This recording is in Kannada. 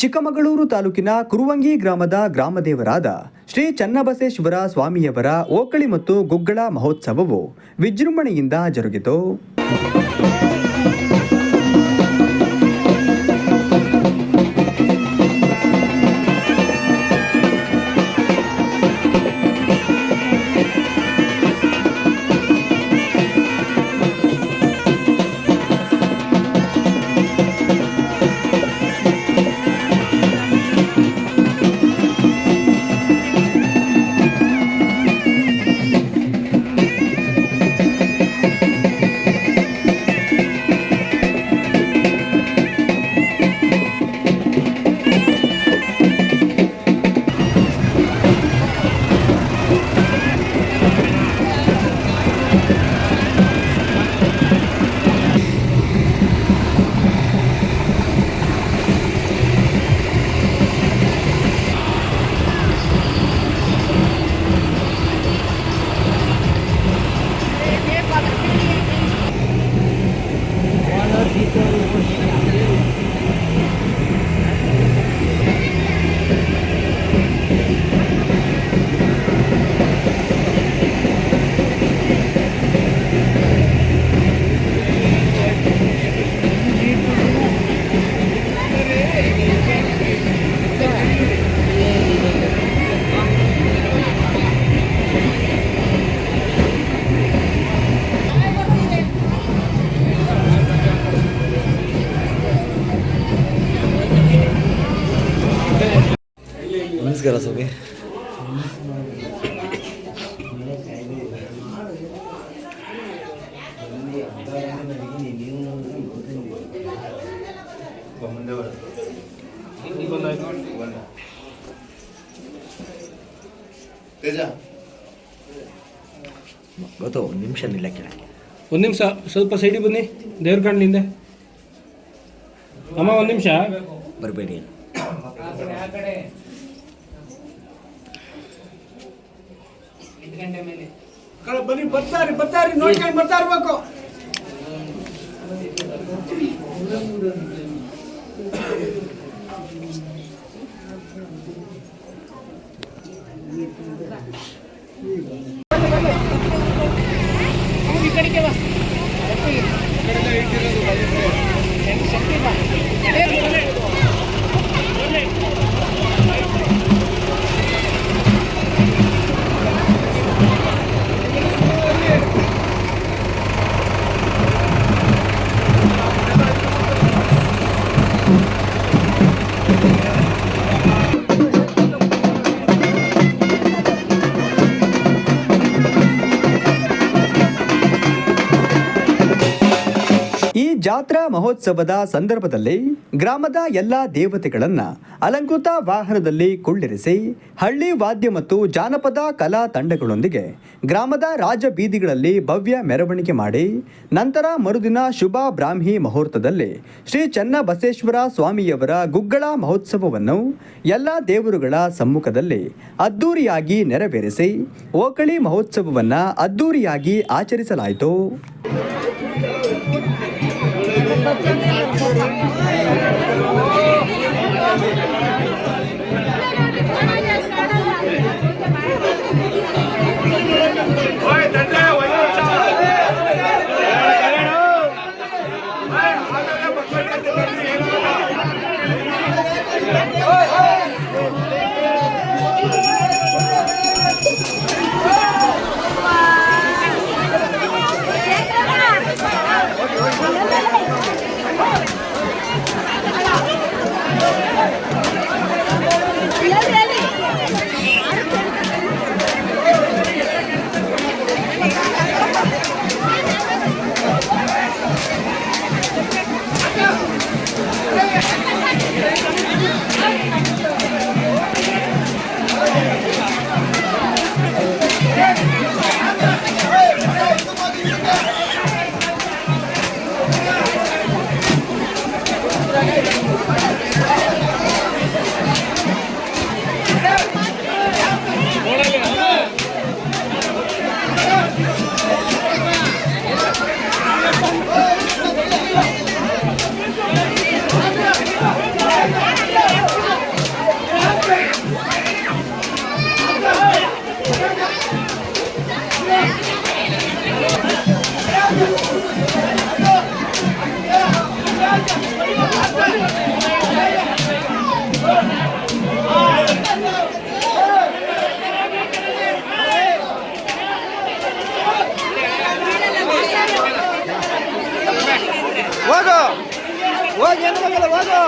ಚಿಕ್ಕಮಗಳೂರು ತಾಲೂಕಿನ ಕುರುವಂಗಿ ಗ್ರಾಮದ ಗ್ರಾಮದೇವರಾದ ಶ್ರೀ ಚನ್ನಬಸವೇಶ್ವರ ಸ್ವಾಮಿಯವರ ಓಕಳಿ ಮತ್ತು ಗುಗ್ಗಳ ಮಹೋತ್ಸವವು ವಿಜೃಂಭಣೆಯಿಂದ ಜರುಗಿತು. ನಮಸ್ಕಾರ ಸ್ವಾಮಿ. ಗೊತ್ತು, ಒಂದು ನಿಮಿಷ ನಿಲ್ಲಕ್ಕೆ. ಒಂದು ನಿಮಿಷ ಸ್ವಲ್ಪ ಸೈಡಿಗೆ ಬನ್ನಿ, ದೇವ್ರ ಕಾಣಲಿಂದ. ಅಮ್ಮ ಒಂದು ನಿಮಿಷ ಬರಬೇಡಿ. ಬನ್ನಿ, ಬರ್ತಾರೆ ನೋಡ್ಕೊಂಡು ಬರ್ತಾ ಇರ್ಬೇಕು. ಈ ಕಡೆಗೆ ಬಾ. ಜಾತ್ರಾ ಮಹೋತ್ಸವದ ಸಂದರ್ಭದಲ್ಲಿ ಗ್ರಾಮದ ಎಲ್ಲ ದೇವತೆಗಳನ್ನು ಅಲಂಕೃತ ವಾಹನದಲ್ಲಿ ಕುಳ್ಳಿರಿಸಿ ಹಳ್ಳಿ ವಾದ್ಯ ಮತ್ತು ಜಾನಪದ ಕಲಾ ತಂಡಗಳೊಂದಿಗೆ ಗ್ರಾಮದ ರಾಜ ಬೀದಿಗಳಲ್ಲಿ ಭವ್ಯ ಮೆರವಣಿಗೆ ಮಾಡಿ ನಂತರ ಮರುದಿನ ಶುಭ ಬ್ರಾಹ್ಮಿ ಮುಹೂರ್ತದಲ್ಲಿ ಶ್ರೀ ಚನ್ನಬಸವೇಶ್ವರ ಸ್ವಾಮಿಯವರ ಗುಗ್ಗಳ ಮಹೋತ್ಸವವನ್ನು ಎಲ್ಲ ದೇವರುಗಳ ಸಮ್ಮುಖದಲ್ಲಿ ಅದ್ದೂರಿಯಾಗಿ ನೆರವೇರಿಸಿ ಓಕಳಿ ಮಹೋತ್ಸವವನ್ನು ಅದ್ದೂರಿಯಾಗಿ ಆಚರಿಸಲಾಯಿತು. ಹೋಗಿ ಏನು ಹೋಗಲ್ಲ ಹೋಗು